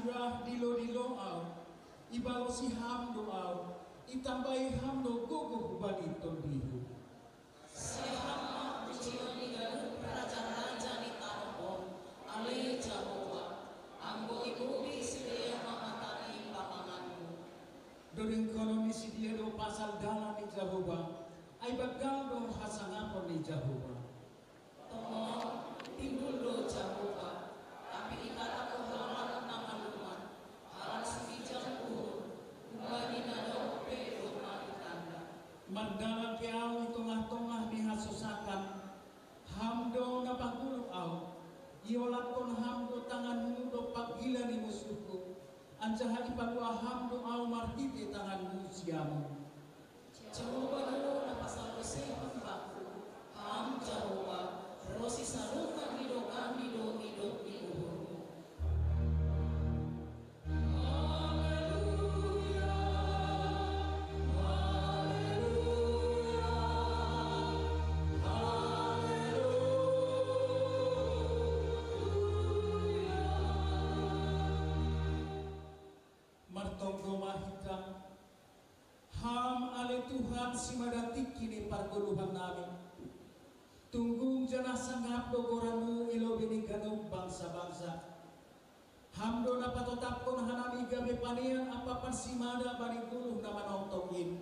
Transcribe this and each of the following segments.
surah dilo-dilo au, ibalosi hamdo au, itambahi hamdo gogo baliton biru. Sehama ujioni galuh raja-raja ni tanopon, ale Jawa, ambo ibu sidia mamatani pamanganmu. Doring kono sidia do pasal dalam ni Jawa, ay bagang do hasangapon ni Jawa. Tomo timbul do Jawa, tapi ikata ko halang namaluman, halang sebijang pun, kembali nado pedo matanda. Mandalang kiau di tengah-tengah dihasusakan, hamdo napagulog au, iolat kon hamdo tanganmu do pagila ni musuhku, anjaha ipadua hamdo au martiti tanganmu siamu. Jawa dulu napasal besi pembaku, ham Jawa, rosi sarukan hidup kami do hidup di uhurmu. Ham ale Tuhan si madatik kini parguluhan namin. Tunggung janah sanggap dogoranmu ilo bini ganong bangsa-bangsa. Hamdo na patotapkon hanami gabe panian apapan si mada bani guluh na manontongin.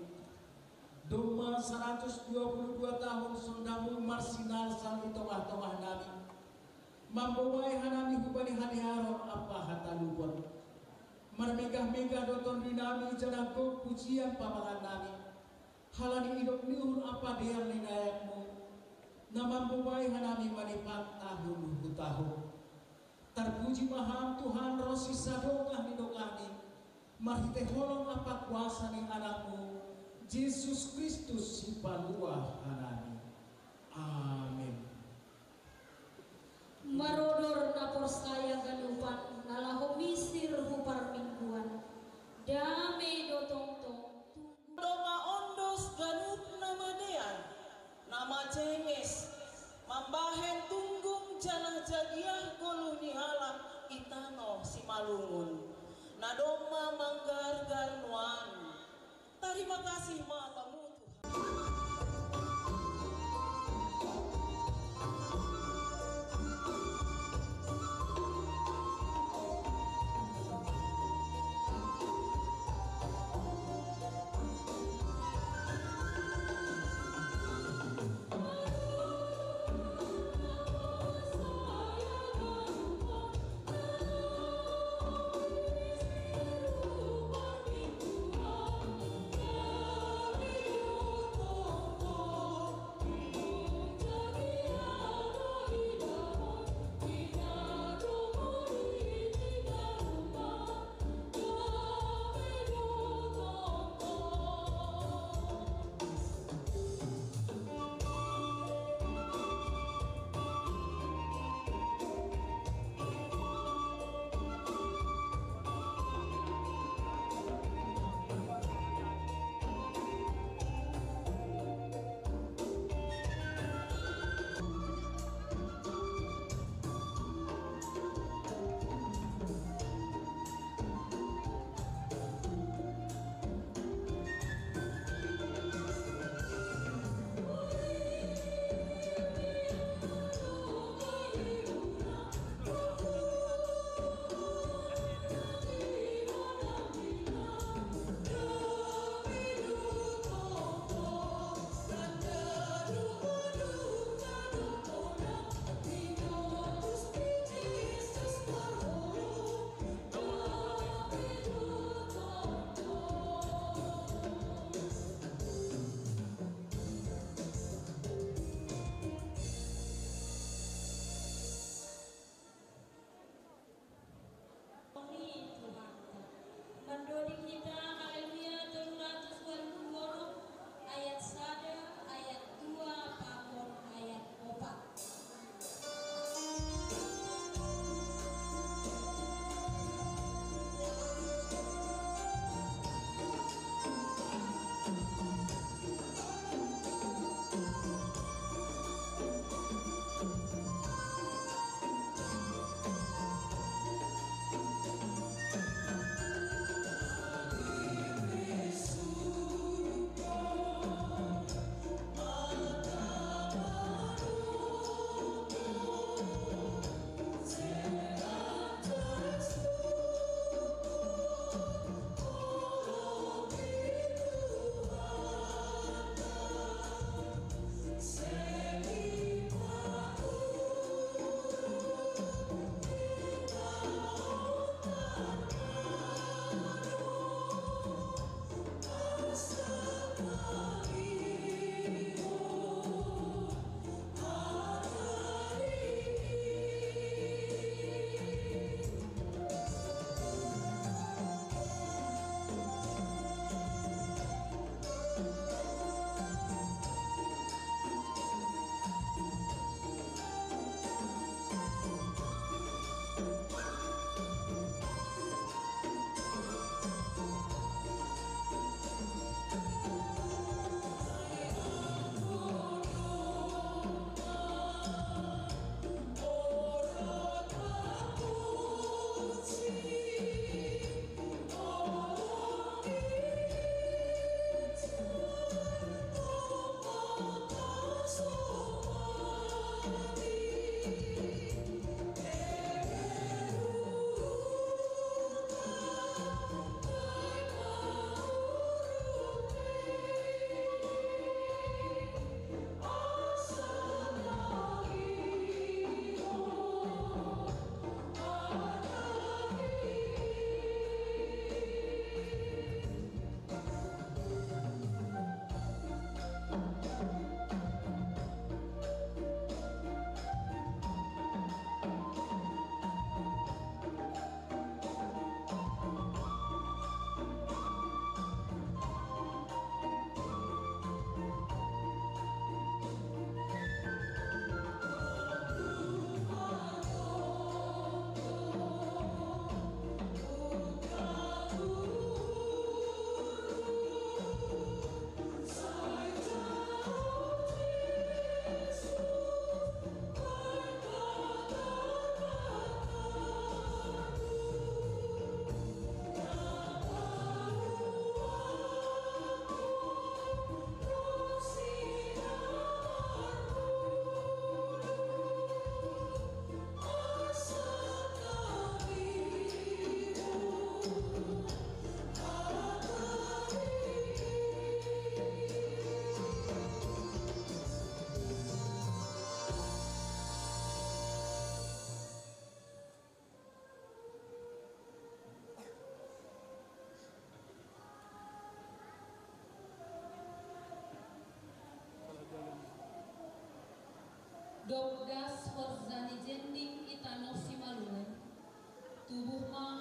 Doma 122 tahun sondamu marsinal sang itongah-tongah namin. Mambawai hanami hubani haniharon apa hatalupon. Marmegah-megah doton dinami janago pujian pamangan nami. Halani hidup niur apa diam linayakmu. Nama bubai hanami manipat tahun ku tahun. Terpuji maham Tuhan rosi sadokah nidokani. Marhite holong apa kuasa ni anakmu. Yesus Kristus si paluah hanami. Amin. Marodor napor saya ganupan nalaho misir hupar mingguan dame do tongtong Doma ondos ganup nama dean, nama cenges, mambahen tunggung janah jagiah golu nihalang itano si malungun. Nadoma manggar garnuan. Terima kasih ma pamutu. Amin.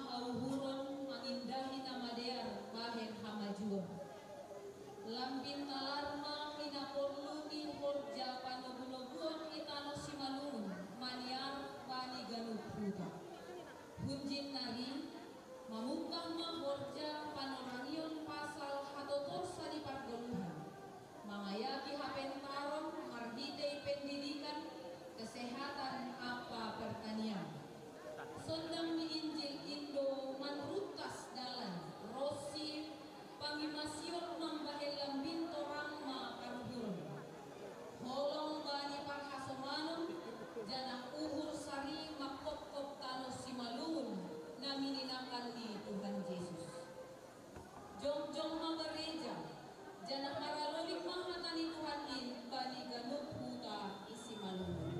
hauhuron mangindahi namadear bahen hamajuan. Lambin talarma hinaporluni horja panogunoguan itano simalun maniar bani ganup huta. Hunjin nari mamukah mahorja panorangion pasal hatotor sa di pargoluhan. Mangayaki hapentaron marhitay pendidikan kesehatan apa pertanian. Sondang di Injil Indo manrutas dalan rosi pangimasyon mambahel lambin torang ma karuhurun. Holong bani panghasomanon janang uhur sari makop-kop tano simalun na mininakan ni Tuhan Yesus. Jong-jong mga gereja janang maralolik mahatan ni Tuhan in bani ganup huta isimalun.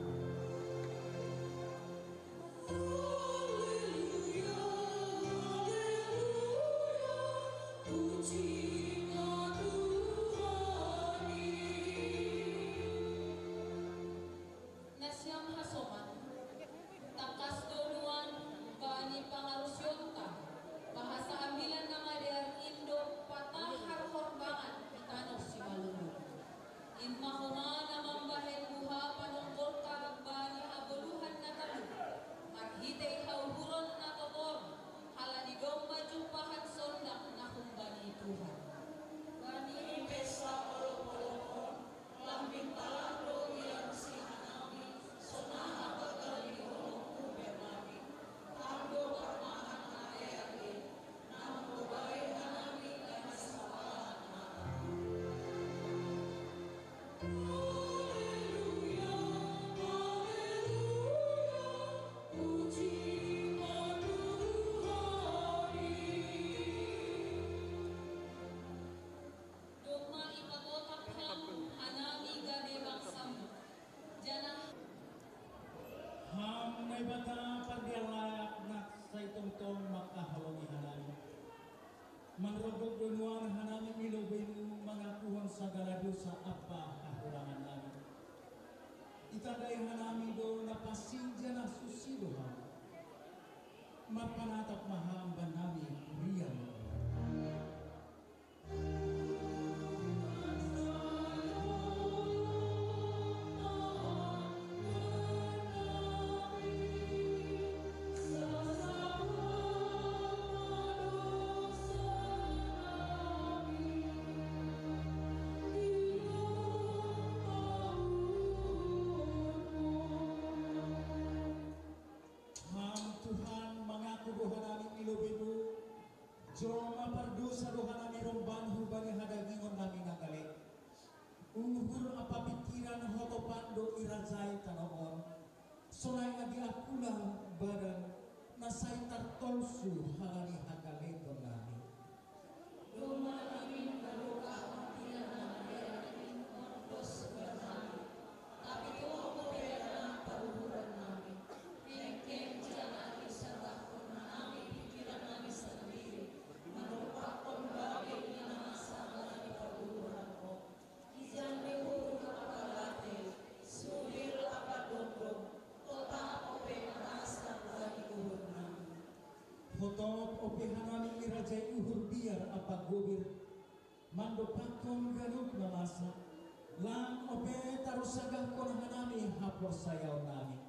Nasyam hasoman takas donuan bani pangarusyonta bahasa ambilan nama dari Indo patahar horbangan tanah simalungu in mahoma namang bahen buha panonggol kabag bani abuluhan na talu marhitay hauhuron na tobor haladigong majumpahan sondak na kumbani Tuhan bani impesa polo-polokon lambing talando ilang si hanami sonaha bagali olong kuber nabi amdo parmahan naeyagi nang bubai hanami dan sawahan mata. Haleluya, haleluya, puji Tuhan. Dogma ipatotak ham anami gade bangsam janah Ham may bata pagdialayak nak sa itong makahalongi hanami. Manrogog dunuan hanami ilubin mga kuhang sa galado sa apa kahurangan namin. Itaday hanami do napasinja na susiluhan. Mapanatap mahamban namin riyan. Tuhan mengaku doha namin ilubimu Joma pardu sa doha namin romban hubani hadagingon namin nagalit Uhur apa pikiran hotopando irajay tanaon Solay agi akulang badan Nasay tartolsu halani hagaliton namin Rumah namin kaluka ang namin ordos bernami tapi Tuhan berbeda na paruhuran namin Mengkem jangan disabakon namin pikiran namin sendiri Manupakon bagay na masalah di paruhuran ko Izan mehuru kapalate Subil apa dondong Kota ope nasa bagi uhur namin Hotop opehan namin irajay uhur biar apa gubir Mandopakon ganuk na masa Lang ope tarusagah kon hanami hapor sayaw namin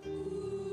Tuhan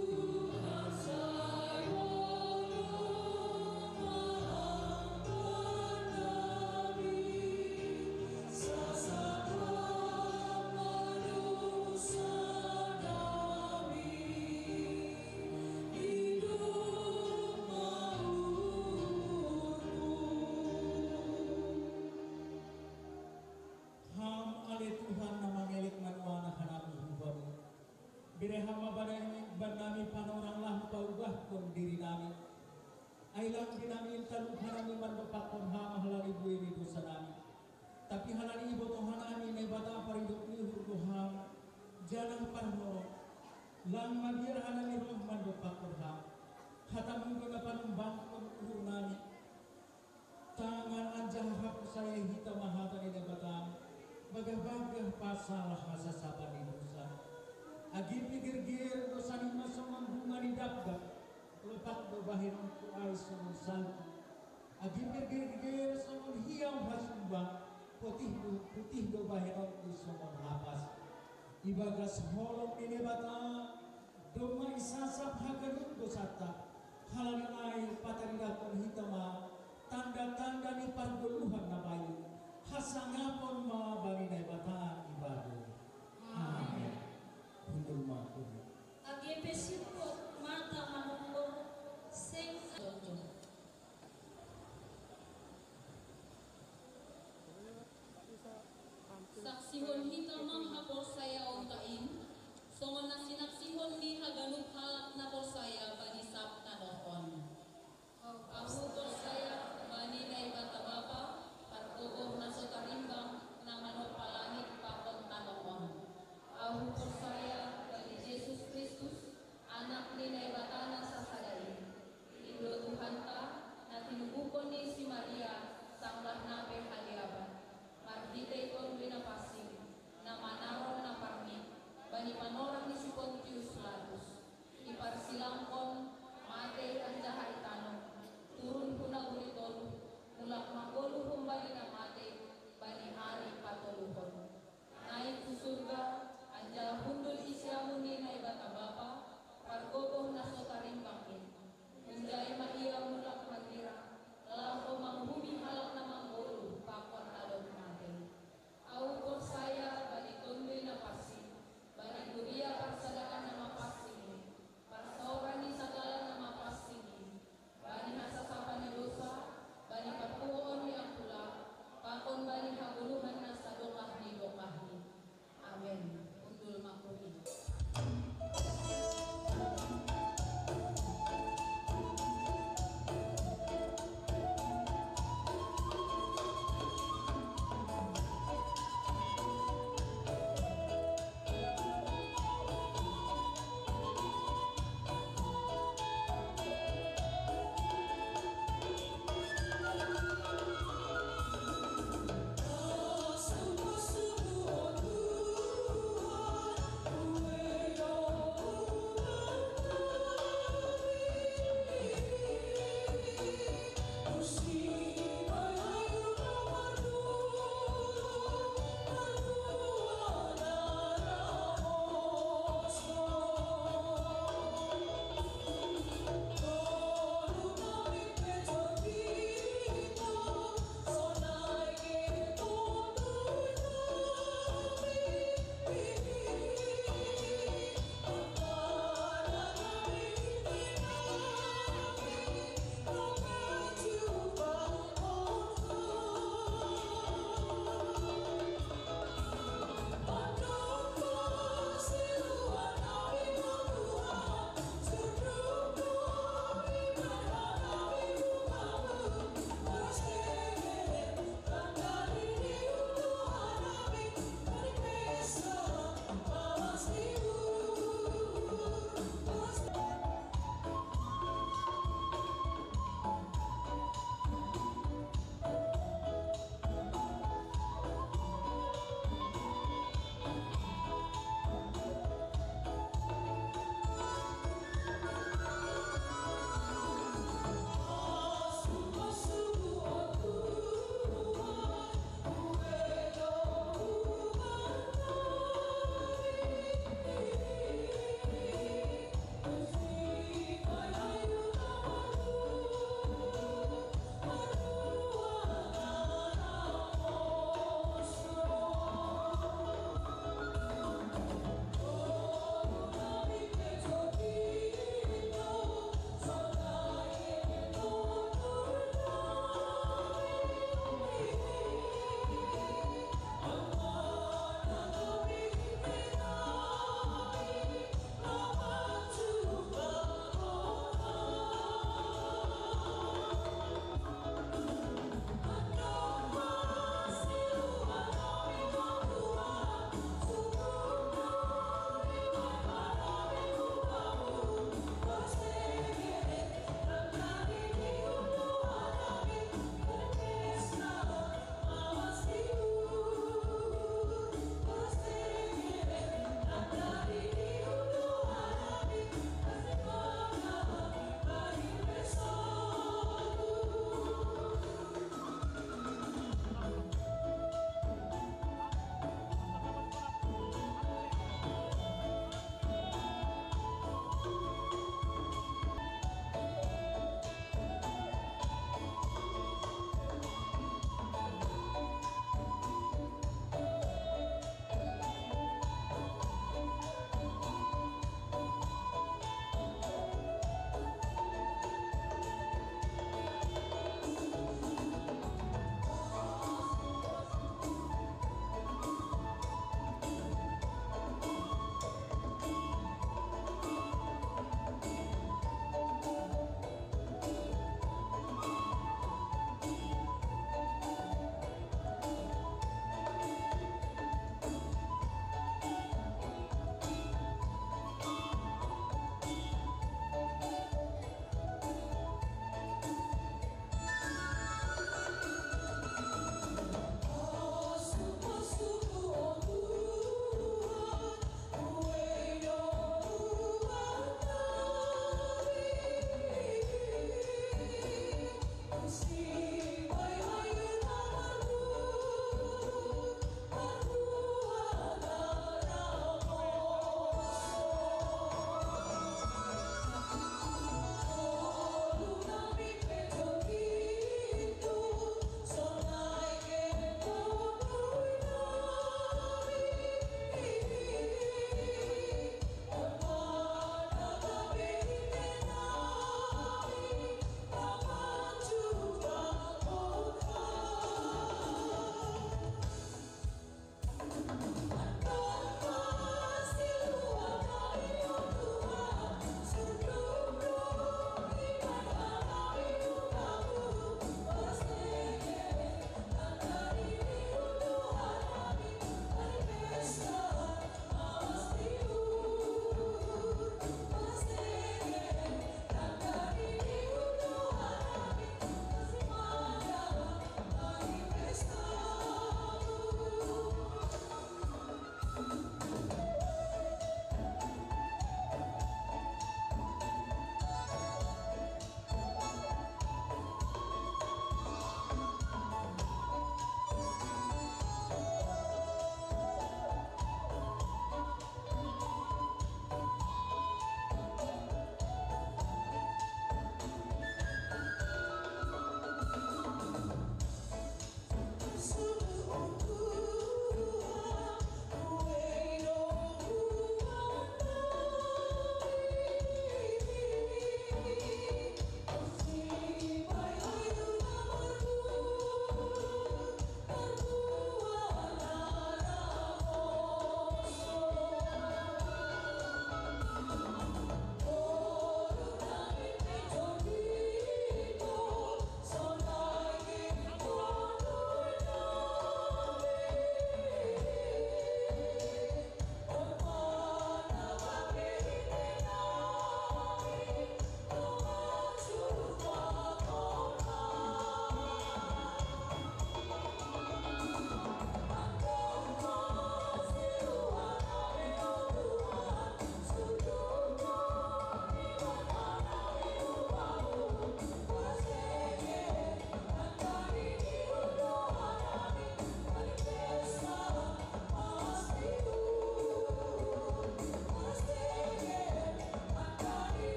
man bapakon ha halali buhay ni dosa namin. Tapi halali ibo Tuhan namin ay bata parindok ni Tuhan. Jangan panho lang madir halali roh man bapakon ha. Hatamong ko na panumbang kong ulo namin. Tangan anjah hap saya hita mahata ni bata. Bagah-bagah pasal hasasaban ni dosa. Agi pikir-gir dosa ni masong bunga ni dapdap. Lepak berbahiran ku ay sumusan. Agi pikir-gir somon hiyaw hasumba. Putih berbahiran ku somon lapas. Ibagas holong ini bata. Doma isasap hagarun dosata. Halangan ay pataridakon hitama. Tanda-tanda ni pagduluhan na bayo. Hasangapon mga baginay bata ibado. Amen. Hundul makul. Agi pesipot mata manunggo sing dojo. Saksihon hita mang hapor saya ontain, songon na sinaksihon ni haganup halak na por saya panisap na noon. Ang hupor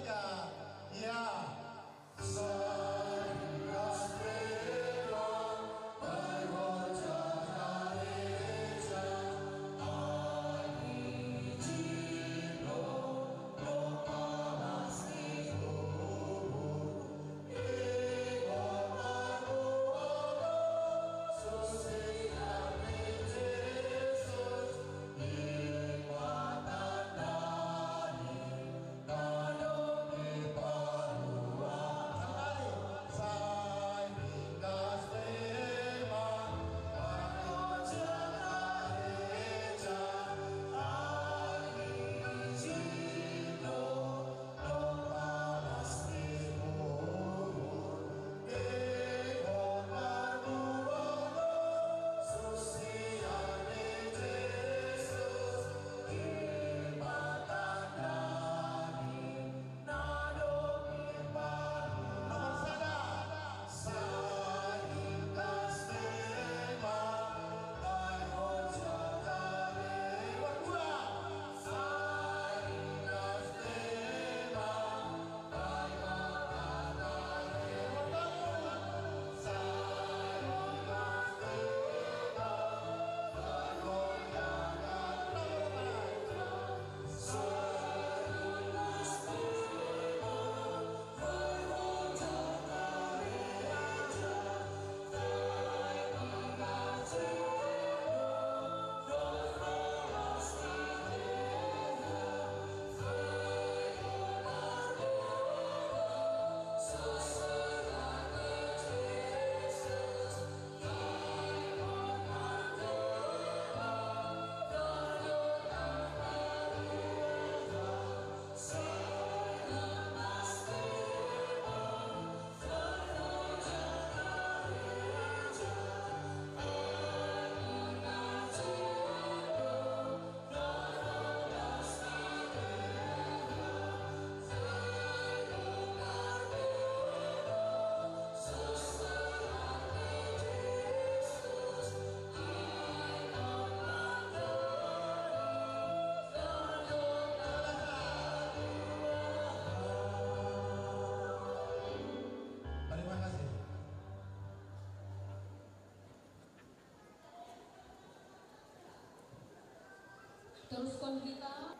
ketiga, ya. Teruskan kita.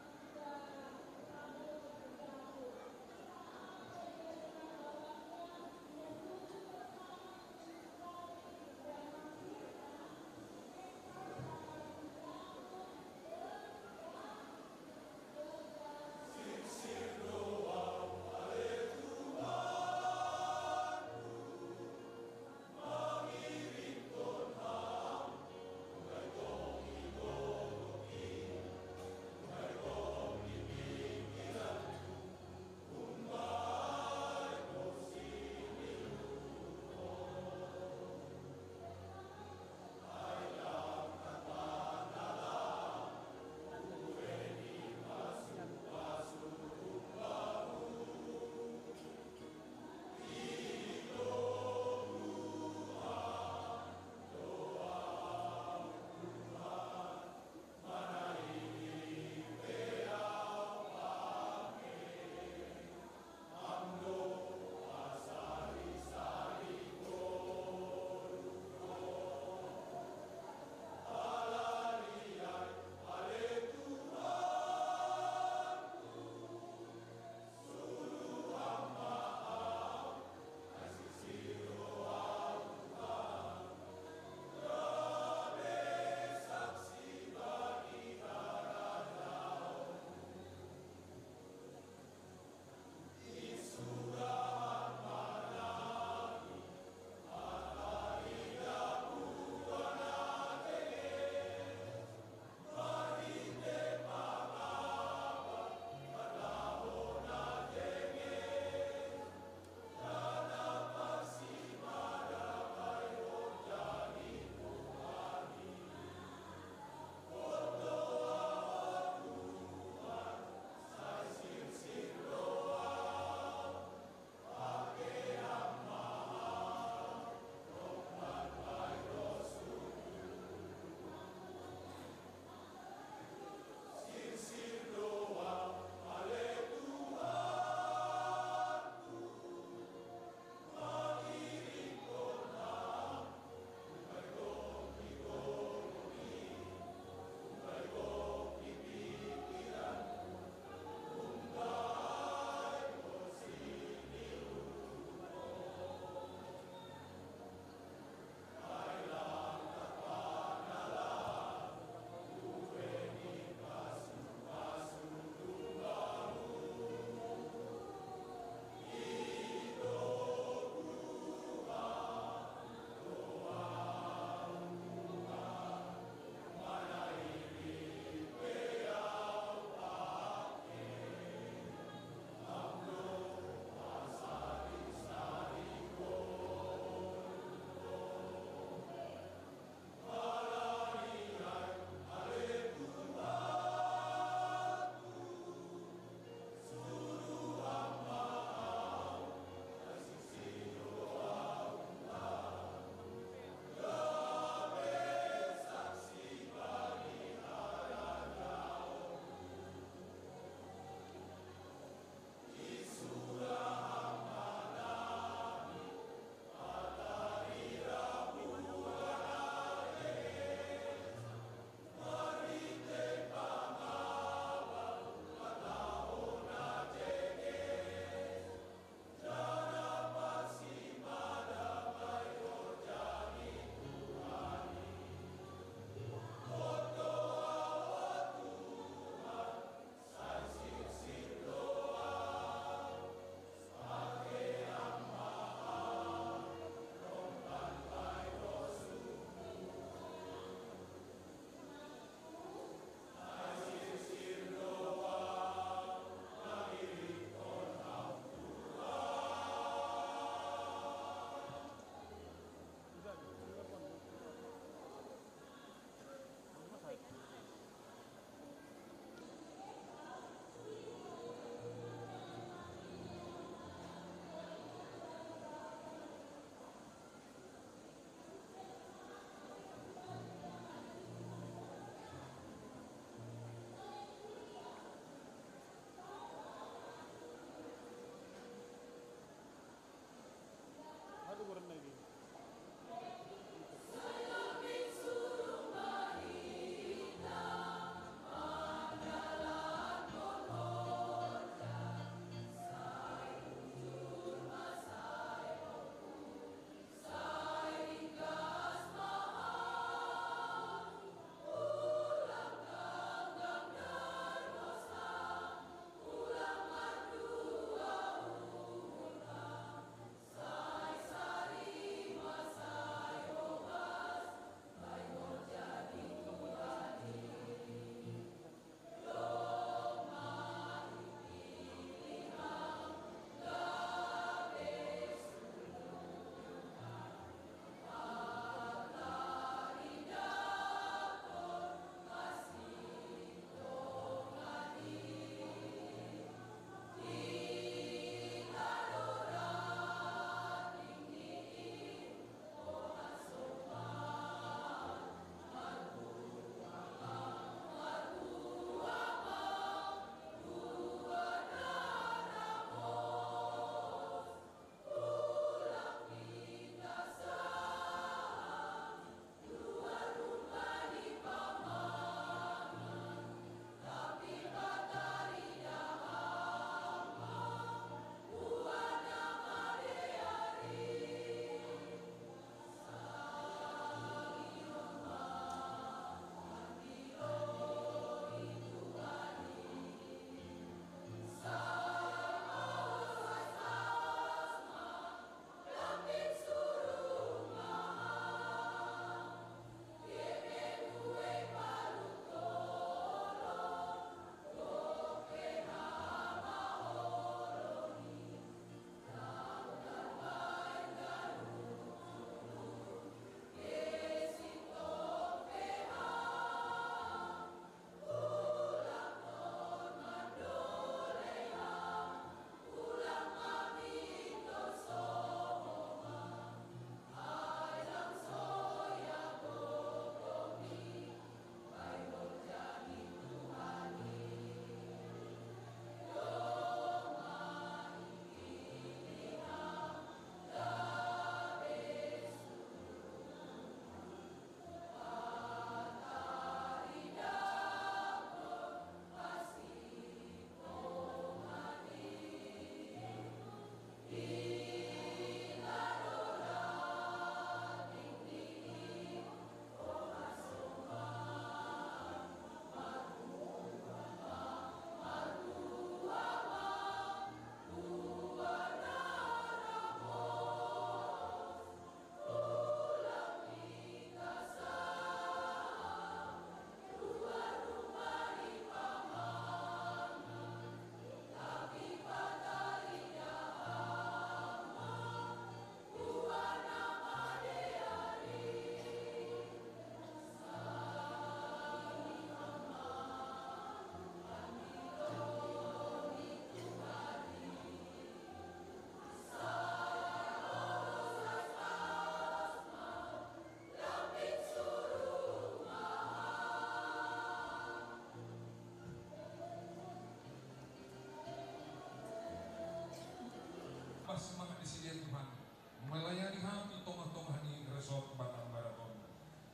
melayani hati tongah-tongah ni resort Batang Marathon.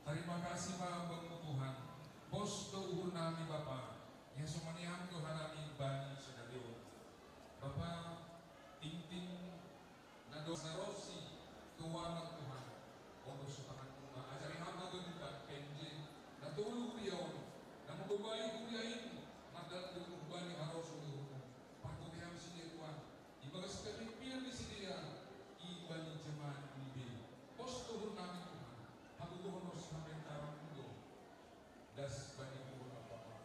Terima kasih Bang Tuhan. Bos tuhur nami Bapak yang sumanihan Tuhan nami bani sedario. Bapak ting-ting nados narosi tuwanan Tuhan. Untuk sukakan Tuhan. Ajari hamba genutan penje. Natulu riyawan. Namubayi kuriyain. Madal dengan bani harus untuk patuhiam sini Tuhan. Ibagas kepimpinan di sini ya. Ibani jemaat ini. Bos tuhur nami Tuhan. Aku Tuhan harus sampai tarang itu. Das bani Tuhan apa-apa.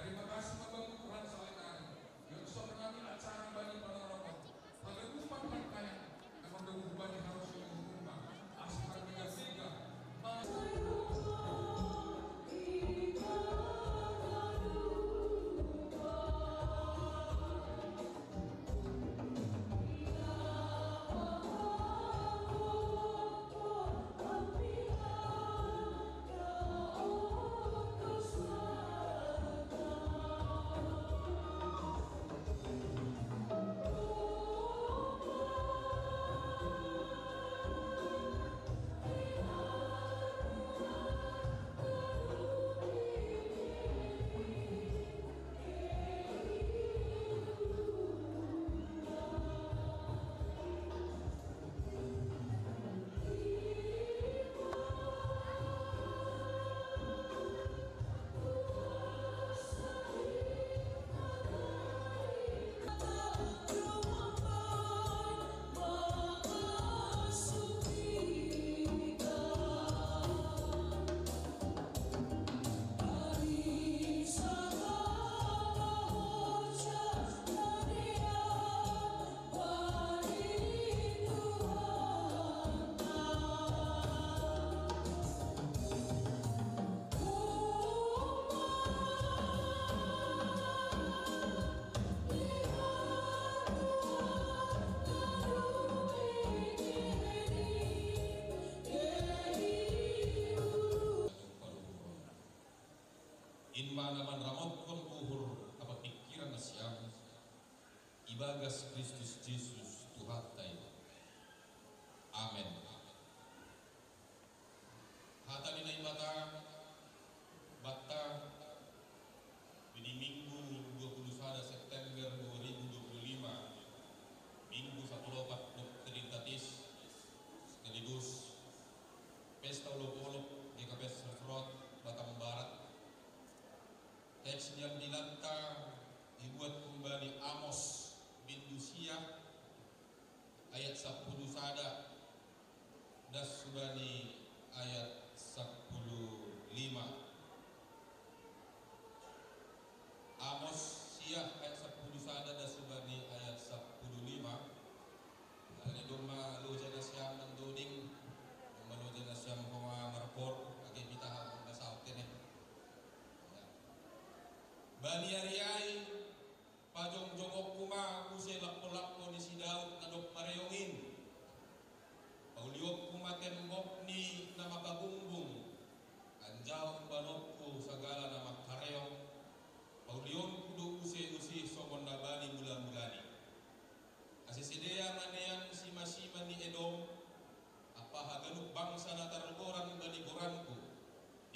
Terima kasih Bapak Tuhan salinari. Yang sudah mengambil acara bani Panarawan. Pada umpan rangkaian. Namun dengan bani harus diumumkan. Asal tiga-tiga. Inma naman ramot kon uhur apa pikiran nasyam ibagas Kristus Jesus Tuhan tayo. Amen. Hata minay mata bata ini Minggu 21 September 2025 Minggu 14 Trinitatis sekaligus Pesta Olok-olok di Kapes Resort Batam Barat. Teks yang dilantang dibuat kembali Amos bin Lucia ayat 10 sada dan subani ayat 15. Amos sia ayat 10 sada dan subani ayat 15. Ini doma lo jana siam ng doding lo jana siam kuma marpor agi bitahang nasawte ne. Bani Ariay pajong jongok kuma kusay lakpo-lakpo ni si Daud na dok mareyongin. Pauliwag kuma tembok ni na makabumbong. Anjaw banot ko sa gala na makareyong. Pauliyon kudo usay-usay somon na bani mula-mulani. Asisidea manian si masima ni Edom. Apa haganuk bangsa na tarugoran baliguran ko.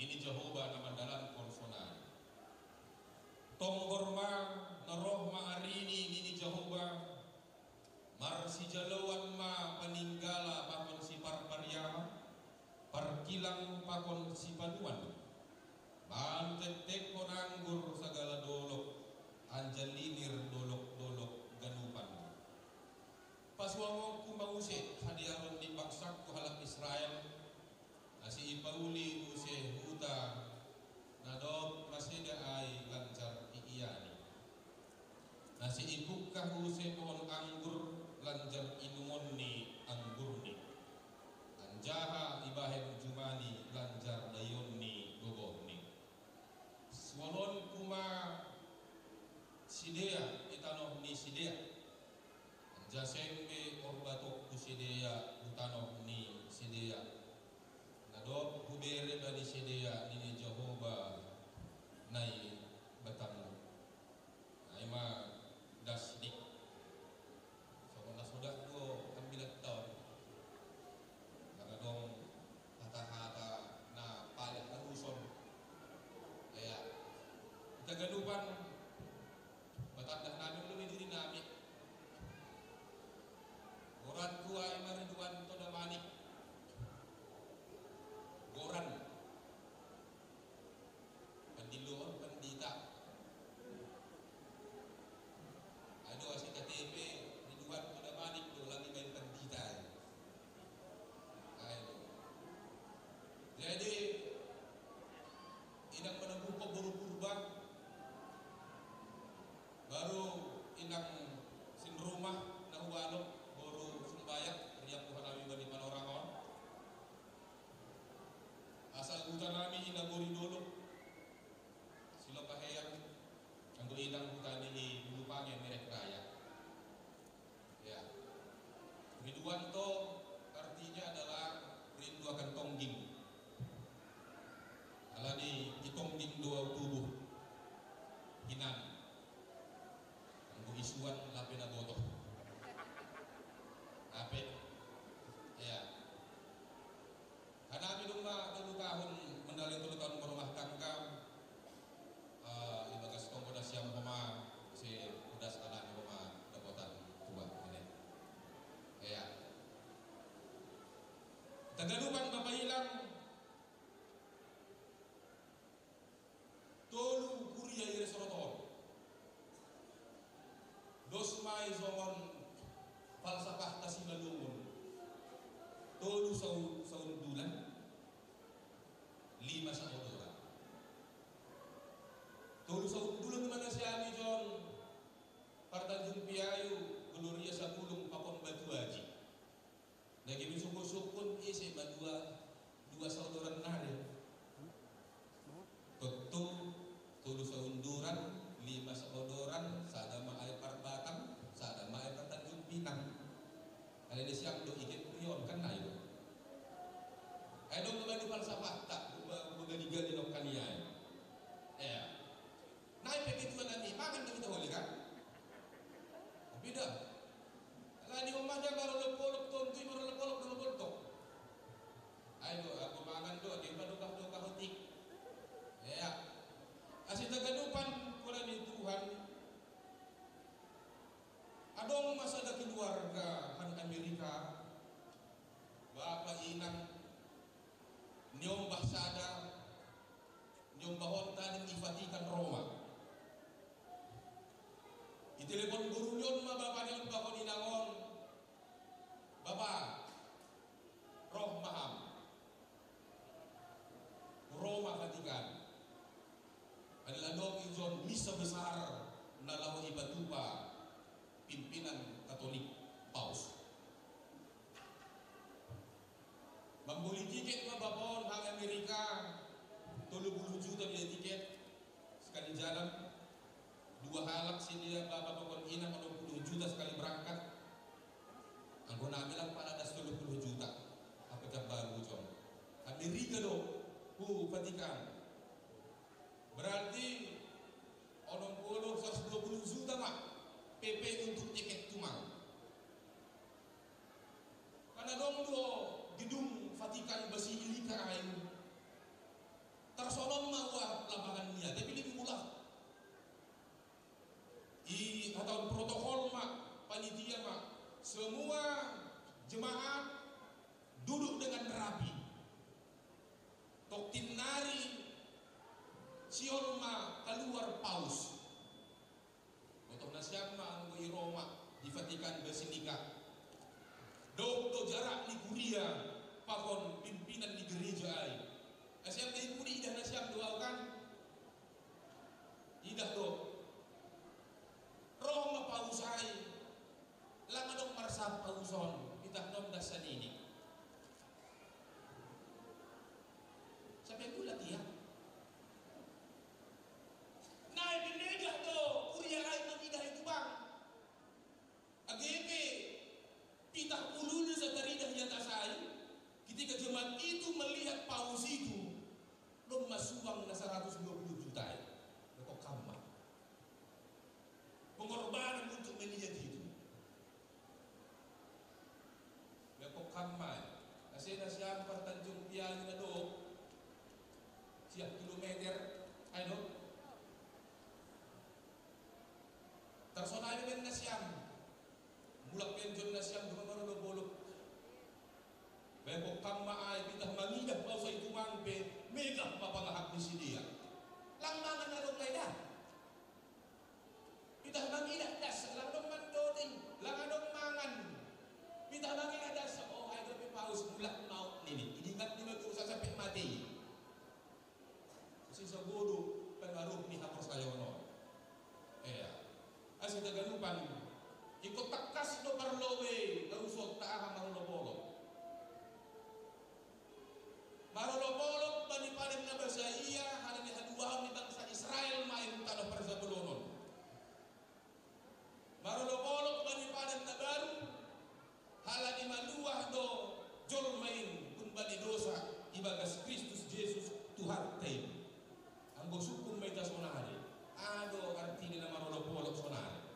Ini Jehovah na mandalan konsonan. Tonggorma naroh maarini nini Jehovah marsi jalawan ma paninggala pakon si parparyama parkilang pakon si panuan bantetek konanggur sagala dolok anjalinir dolok-dolok ganupan paswangong kumanguse hadiaron di baksak ko halak Israel nasi ipauli use huta nadok masih ay lancar iiyani. Nasi ibuk kahuse pohon anggur lancar inumon ni anggur ni. Anjaha ibahen jumani lancar dayon ni gogoh ni. Swalon kuma sidea itanoh ni sidea. Anjasembe orbatok ku sidea utanoh ni sidea. Nadok hubere bani sidea nini Jehovah nai batamu nai ma dasdik so na sudah ko ambil tahun tagalupan batandah namin ulo diri namin goran kuwa ay mariduan to na manik goran pandiluon pandita ano kasi KTP riduan to na manik do lagi main pandita ay jadi inang menanggupa buru-burbang baru inang sin rumah na huwalok baru sumbayak riyak Tuhan kami bani panorangon asal hutan kami inaguri dulu sila kahayang ang inang hutan ini lupangnya merek kaya ya rinduan to artinya adalah rindu akan tongging alani itongging dua tubuh hinan ang isuan lapi na boto ape ya hanapin nung mga tahun mendali 3 tahun berumah tangga ibagas tongko na siyang puma si udas anak puma dapotan tuba ini kaya tagalupan papahilang tolu kuria ire soroton dos mai zongon falsafah tasimalungun tolu saundulan 5 sa odoran tolu saundulan naman na siya ni John Partanjung Piayu Gloria sa pulong pakon batu haji naging sukun isi dua saudoran na rin tolu saunduran 5 sa odoran sada maay parbatang sada maay Partanjung Pinang ada di siang do ikit prion kan ayo ayo naman di falsafah tak magaligali ng kaniyay naay pekituan nani makan na kita huli kan bida ala di umadya baru lepolok tontoy baru lepolok lepolok ayo ako makan do di padukah hotik asin tagadupan pula ni Tuhan adong masa da keluarga han Amerika bapak inang nyom bahsada nyom bahonta ng Ifatikan Roma itelepon guru nyon ma bapak nyon bakon inangon bapak roh maham Roma Vatikan adalah dong izon misa besar nalawa ibatupa pimpinan Katolik Paus membeli tiket mabapon hang Amerika 30 juta dia tiket sekali jalan 2 halak sini bapak pokon inang 20 juta sekali berangkat anggo namin lang paladas 30 juta apakah baru John Amerika do Vatikan berarti 120 juta mak PP untuk tiket tumang karena dong do gedung Vatikan Basilika ayu tersolong mawar lapangan niya tapi lebih murah atau protokol mak panitia mak semua jemaat duduk dengan rapi tok tinari Sion ma keluar paus untuk nasyam ma ang Roma di Vatikan Basilika do jarak ni kuria pakon pimpinan di gereja ay asyam day kuri idah nasyam doa kan idah do Roma paus ay lang adong marsab pauson itah nom dasan ini sampai gulat ya naik binegah to kuria ay magidah itu bang agebe pitah ulul sa taridah yata say ketika jemaat itu melihat paus itu belum masuang na 120 juta kok kamar pengorbanan untuk melihat itu dah. Pitah mangilah das, lang dong mandoting, lang adong mangan. Pitah mangilah das, oh ay grabe paus mulak maut nini. Ingat ni magkusa sampai mati. Kasi sa bodo pengaruh ni hapos kayo no. Asi tagalupan, ikut takas do parlowe, narusot taahang marulopolog. Marulopolog panipalim na basa iya, halani haduahan ni bangsa Israel main tanah persabulunon. Marulopolog panipalim na baru, halani maluah do jol main kun bani dosa ibagas Kristus Jesus Tuhan tayo. Ang bosukun may tasonari. Ado artinya nama marulopolog sonari.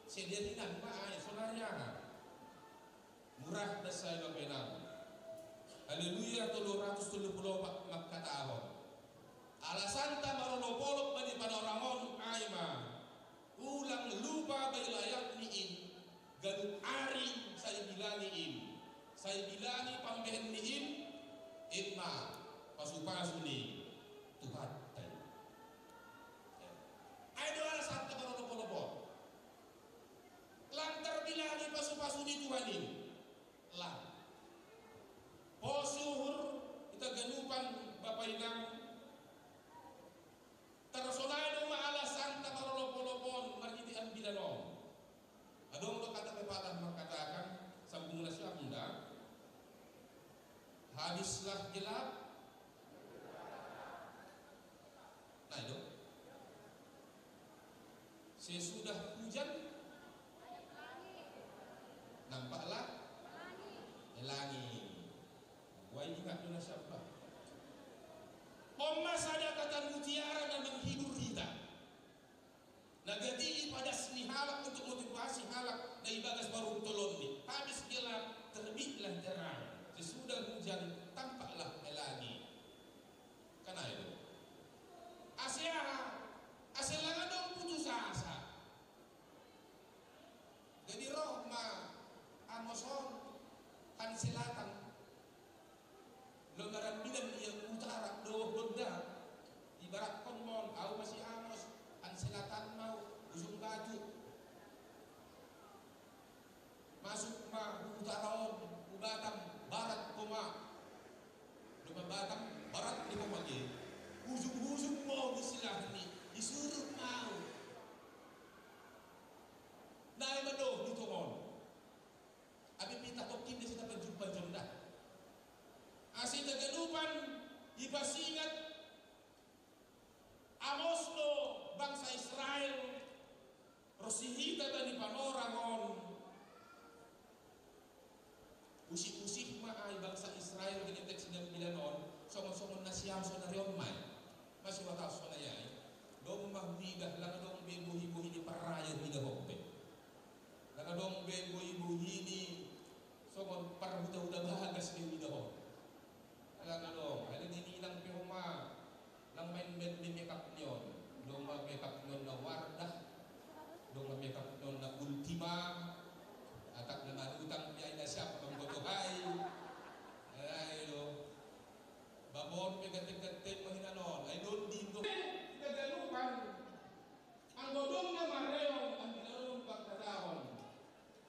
Sediatinan pa ay sonarya nga. Murah na sa ibang penang. Haleluya 334 magkataahon. Alasan ta marulopolog ba ni panoramon ay ma. Ulang lupa ba ilayak niin. Ganun ari sa ibilani in. Sa ibilani pambehen niin. Itma pasupasu ni Tuhan tayo. Ay doon alasan ta marulopolog. Lang terbilani pasu-pasu di Tuhanin lang posuhur kita ganupan Bapak Inang tersolay ng maalasan ta marolopolopon maritian bilalong adong do kata pepatah mengatakan sambung na siya munda habislah gelap nah itu sesudah hujan nampaklah langit. Wah ini nggak pernah siapa. Omas ada kata mutiara dan menghibur kita. Nagati pada seni halak untuk motivasi halak dari bagas baru tolong ni. Habis gelap terbitlah terang. Sesudah hujan tampaklah langit. Karena itu. Asyah dong putus asa. Jadi rohma Amoson kan selatan logaran bidan yang utara do bonda ibarat konmon au masih Amos kan selatan mau usung baju masuk ma utara Batam barat koma lupa Batam barat di koma ge ujung-ujung mau disilah ni disuruh mau naik madoh di tongon abi pita tokin di sana penjumpa jonda. Asin tagalupan ibasingat Amos lo bangsa Israel rosihita tadi panorangon usik-usik maay bangsa Israel ginitek sinang bilanon songon-songon na siyam so na riyon may masih watas so na yay dong mahbidah lang dong bebuhi-buhi ni parayan ni gahokpe lang dong bebuhi-buhi ni songon parhuda-huda bahagas ni widahok lang dong alin inilang pihuma lang main makeup nyon dong makeup nyon na wardah dong makeup nyon na ultima atak na manutang piyay na siya pagbotohay ay do babon pigatig-gatig mahinanon ay doon dito kagalupan ang godong na mareyong ang ginarong pagkatahon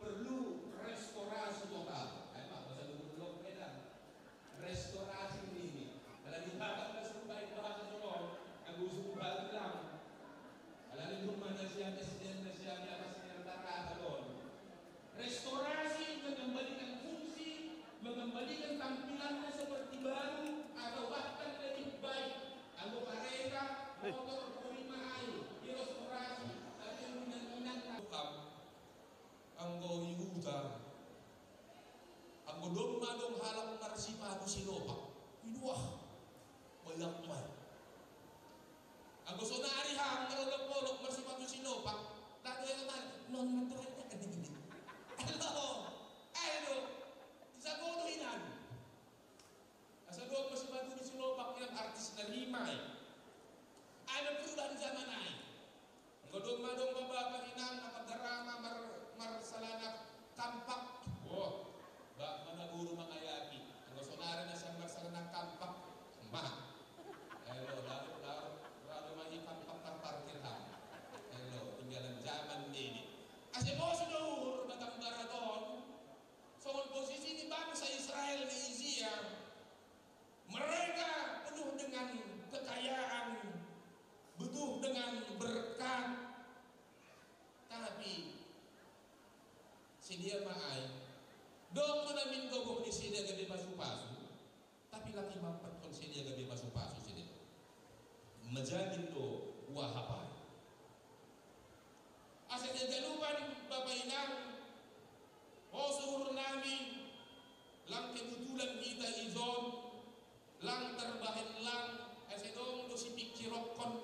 perlu restorasi total ay pa sa lulog kailan restorasi ini kalalihatang na sa baik bahasa sunod ang gusto balik lang alalin man na siya president na siya ni atas nilantara doon restorasi mengembalikan fungsi mengembalikan tampilannya seperti baru atau bahkan lebih baik anggo kareta motor kurima air restorasi tapi yang minang-minang anggo Yehuda anggo dong halak marsipa si Lopak inuah banyak man anggo sonari hang nalolok-olok marsipa si Lopak tak ada yang non menteranya kan ini ayo sa godohinan asa doon marsipa si Lopak yang artis na limay ay nagperubahan zaman ay anggo dong madong bababa inang nakadarama marsalanak tampak bak managuro mangayaki ang sonara na siyang marsalanak tampak si dia maay dong mo namin gobok ni si dia gabi pasu-pasu tapi laki mampat kon si dia gabi pasu-pasu si dia majagin do wahapay asa gagalupan Bapak Inang o suhur namin lang kebetulan kita izon lang terbahin lang asa dong do si pikirokon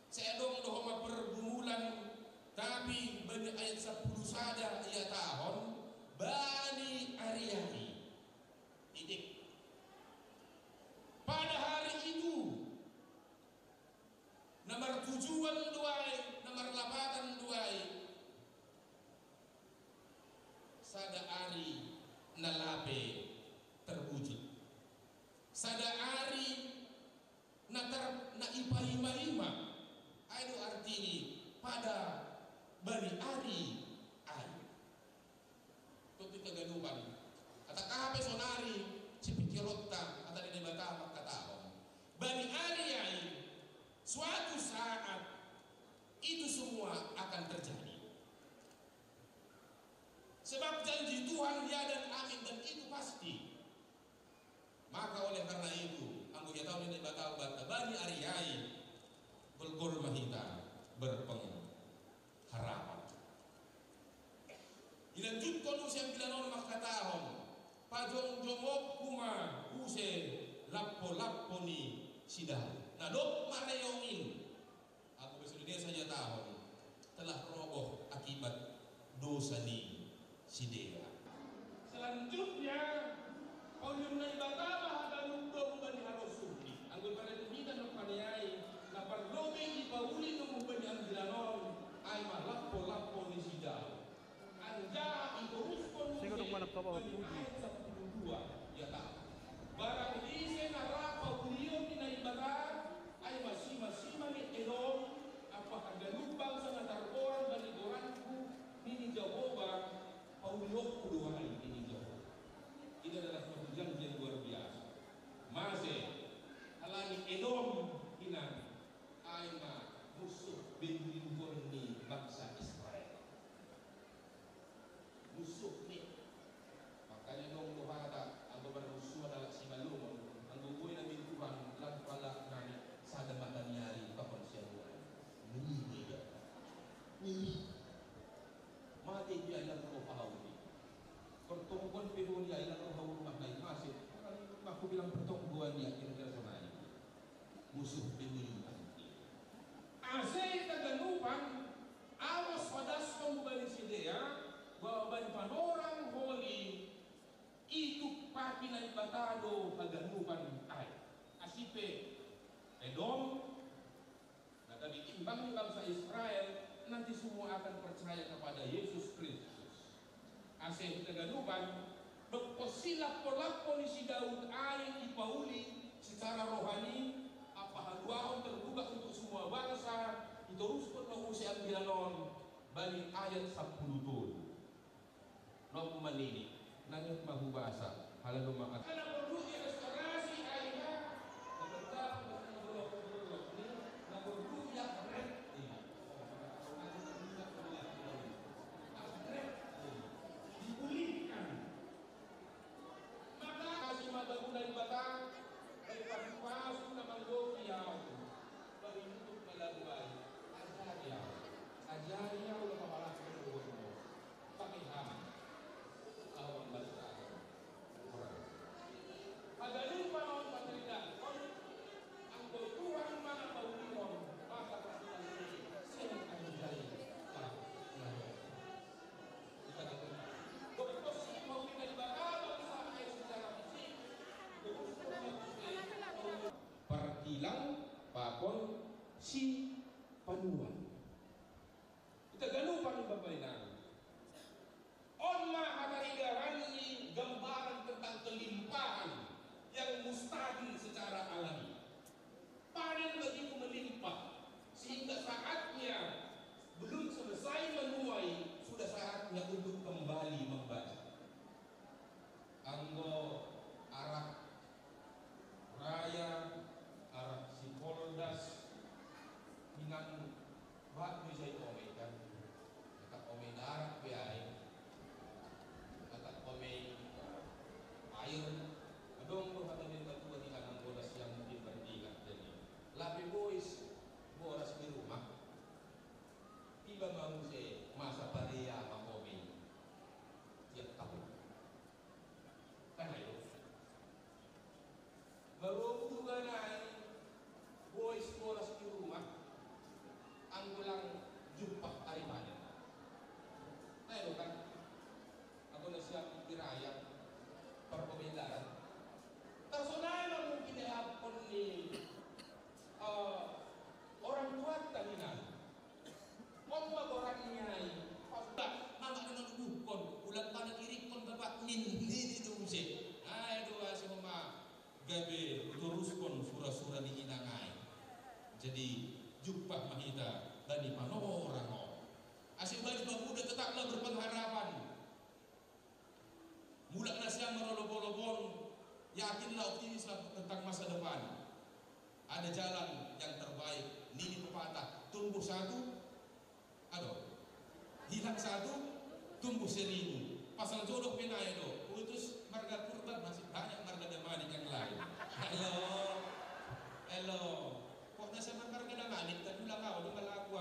sa dong do homa pergumulan tapi bani ayat 10 sada ia tahun Bani Aryani idik pada hari itu nomor tujuan duai nomor lapatan duai sada ari nalape terwujud sada ari na ipa-ima-ima itu artinya pada Bani Ari ay tuti kagalupan at kahape sonari si pikirota at ni bata magkataon Bani Ari ay suatu saat itu semua akan terjadi sebab janji Tuhan ya dan amin dan itu pasti maka oleh karena itu anggo ya tahu ni bata Bani Ari ay golgol mahita berpengharapan. Ilanjut ko nung siyang bilanon makatahon, pajong jomok kuma use lappo ni sidah. Nadok marayongin. Ako besulnya saja tahun telah roboh akibat dosa ni sidea. Selanjutnya, kaulun na ibatama haganung dong bani harosuni. Anggun pada tumitan ng panayay na parlobing ipauli ng bani ang bilanon ay malappo ni sidah. Anja iturus ko Siguro manap ka ba sa puludua yata. Barang ise na rapa uliyon ni naibara ay masima ni Edom apakah galubang sa natarboran baligoranku ni Jehovah pauliyok puluhan ini Jehovah. Ini adalah perjanjian yang luar biasa. Masih alani Edom ina ay musuh binlingkon ni bangsa Israel. Musuh ni makanya nung luhada ang bermusuh adalah si malumon ang gugoy na bintuhan lang pala na sa damatan niyari kapag siya buhay nini mati dia ilang ko pahawli pertungguan piho niya ilang ko hawulumah na masih aku bilang pertungguan niya kira-kira sonay musuh binulungan asay kaganupan awas padas pembalik si dia bahwa panorang holi itu papinay batado haganupan ay asipe Edom na imbang ni bangsa Israel nanti semua akan percaya kepada Yesus Kristus asih haganupan berposilap polapo ni si Daud ay ipauli secara rohani apa haluahon terbuka untuk semua bangsa iteruskan na usi ang bilanon balik ayat 10 tuh Nopo manini, nangit mahubasa, halang lumakat. Karena perlu restorasi aina, nagagap ng bulok ni, nagagruyak red ini. Dipulihkan. Maka kasih mabagunay batang, ay pagpasok na manggokiyaw, pag-inutok malaguay, ajaryaw na papalas ng buwan mo, pakihaman. Awang basta orang Jadi jumpa mahita bani panorang asyik bani pemuda tetaplah berpengharapan. Mulak nasiam merolobon, yakinlah optimis tentang masa depan. Ada jalan yang terbaik. Nini pepatah, tumbuh satu, hilang satu, tumbuh seribu. Pasal jodoh penai do, putus marga kurban masih banyak marga damanik yang lain. Hello. Kok nasa marga damanik tadi ulang kau, di malaku.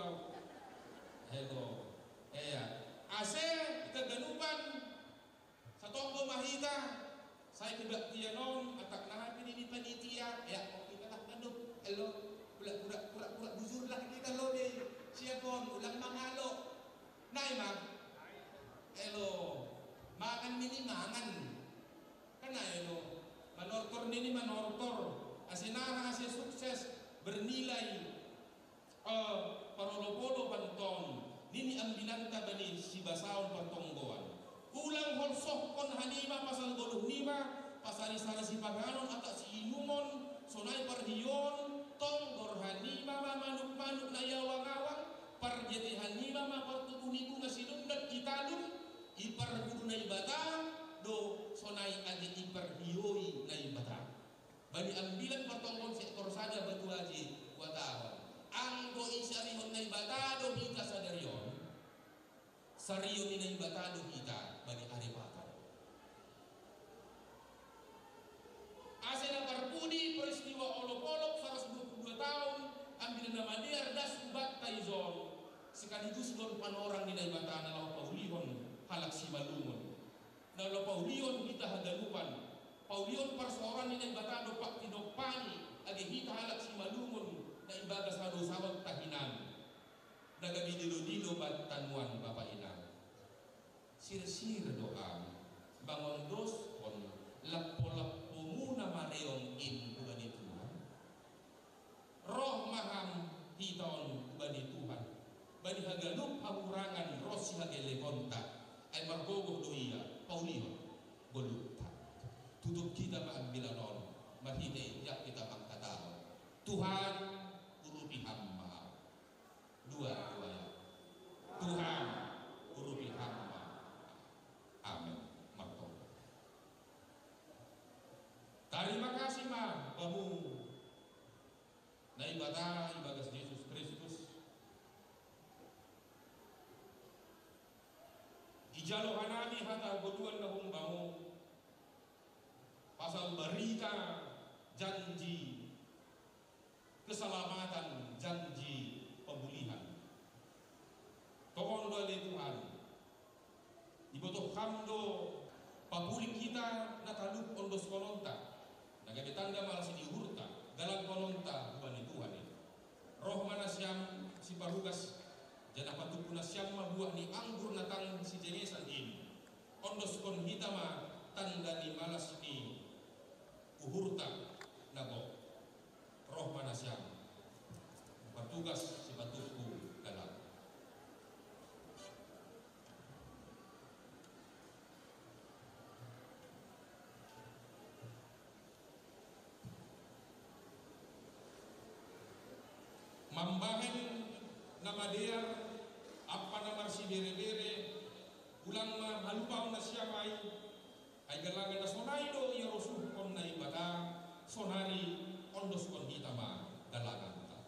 Hello. Ase kaganupan sa tonggo mahita. Saya tidak tianon atak nahan ini panitia. Ya, kita tak ganuk. Hello. Pura buzur lah kita lo deh. Siapon ulang mangalo. Naimag. Hello. Makan nini mangan. Kana hello. Manortor nini manortor. Asinaha ase sukses bernilai parolopolo panton. Nini ambilan bani si basaon patonggoan. Ulang holsoh kon hanima pasal goluh nima pasal sana si paganon atak si inumon sonai parhiyon tong gorhanima manuk na yawang-awang parjeti hanima mapartubuniku ngasinundat italum ipargudu na ibata do sonai agi iparhiyoi na ibata. Bani ambilan patonggon si ekor sada batu haji watawan. Ang do isyarihon na ibata do hita sadarion. Sariyo ni na ibata do hita bani aripatan. Asa na parpudi peristiwa olok-olok 122 tahun ambil nama dia das ubat taizon sekaligus don panorang ni na ibata na lau paulihon halak si malungon. Na lau paulihon kita hagalupan. Paulion persoalan ni ibata do pak tinopani agi hita halak si malungon na ibaga sa do sawag tahinan. Nagabi dilo-dilo bat tanuan Bapak Inang. Sir-sir doa bangon dos on lapo-lapo muna mareong in ubani Tuhan. Roh maham hiton ubani Tuhan. Bani hagalup hakurangan roh si hagelekonta ay margogoh doiya paulion golupta. Tutup kita maagbilanon mahite yak kita pangkatao. Tuhan urupi hamba. Dua ya. Tuhan urupi hamba. Amin. Marto. Terima kasih ma kamu na ibagas Yesus Kristus. Ijalo hanami hata goduan na humbango pasal berita janji keselamatan, janji pemulihan. Tokon oleh Tuhan. Ibotoh kamdo papuli kita nakalup ondos kolonta. Nagabi tanda malas dihurta dalam kolonta ubani Tuhan itu. Roh mana siam si parugas jana patukuna siam mabuah ni anggur natang si jengesan ini. Ondos kon hitama tanda ni malas ni uhurta nago. Roh mana siam patugas si patuku dalam. Mambahan nama dia apa nama si bere-bere ulang ma halupaw na siya ay galaga na sonay do iya rosuh kon na ibada sonari ondos kon hitama dalagan ta.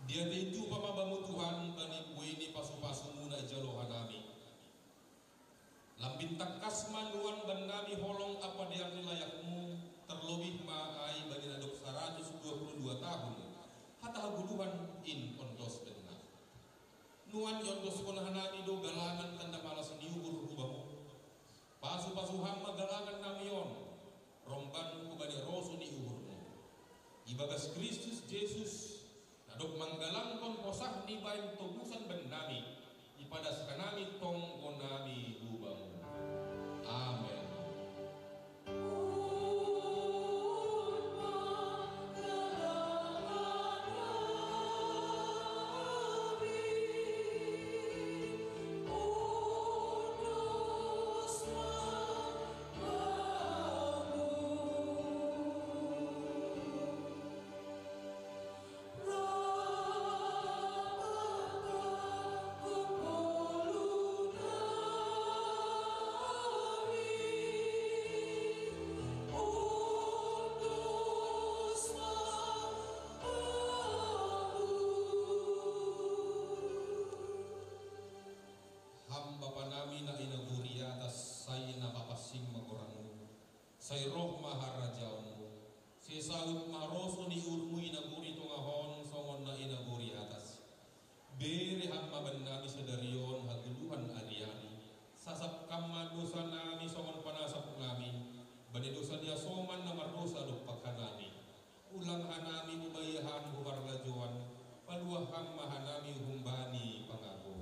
Dia itu pamabamu Tuhan bani buini pasu-pasu muna jalohan nami. Lambin takas manuan ban nami holong apa dia layakmu terlebih maai bani nadok 122 tahun. Hata haguluhan in ondos benar. Nuan yondos konahan nami do galangan tanda malas diukur rubamu. Pasu-pasu hama galangan nami yon. Romban ku bani rosu ni uhurmu. Ibagas Kristus Yesus nadok manggalangkon posah ni bain tubusan ben nami ipadas kanami tong konami ubang. Amen. Say roh maharajamu, si saud maroso ni urmu inaguri tungahon songon na inaguri atas. Beri hamma benami sedarion haguluhan ariani, sasap kamma dosa nami songon panasap ngami, bani dosa dia soman na mardosa lupak hanami. Ulang hanami ubayahan bubar lajuan, paluah hamma hanami humbani pangaku.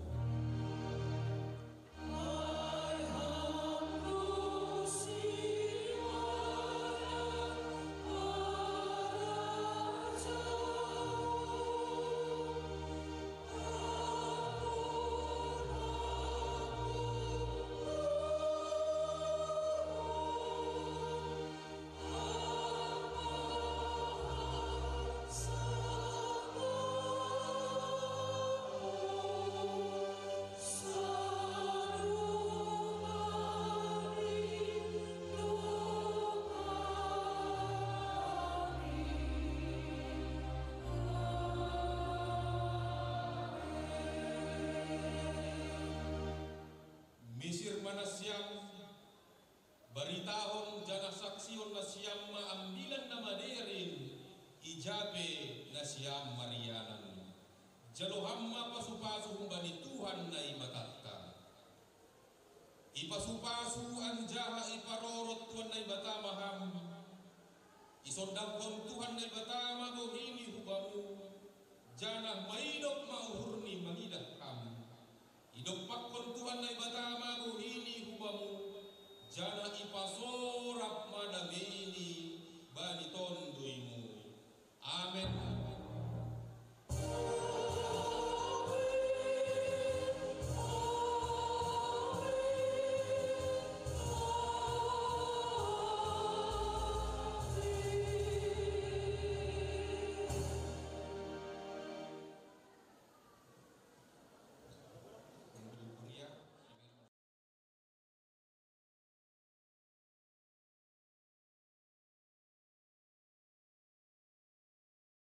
Misir manasyam baritahon jana saksion nasyam maambilan na maderin ijabe nasyam marianan jalohamma pasupasu bani Tuhan na imatatka ipasupasu anjaha iparorot tuan na ibatamaham isondagkon Tuhan na ibatama bohini hubamu jana maidok mauhurni mangidah kam Idok pakon Tuhan na ibatama buhini hubamu jana ipasorap madami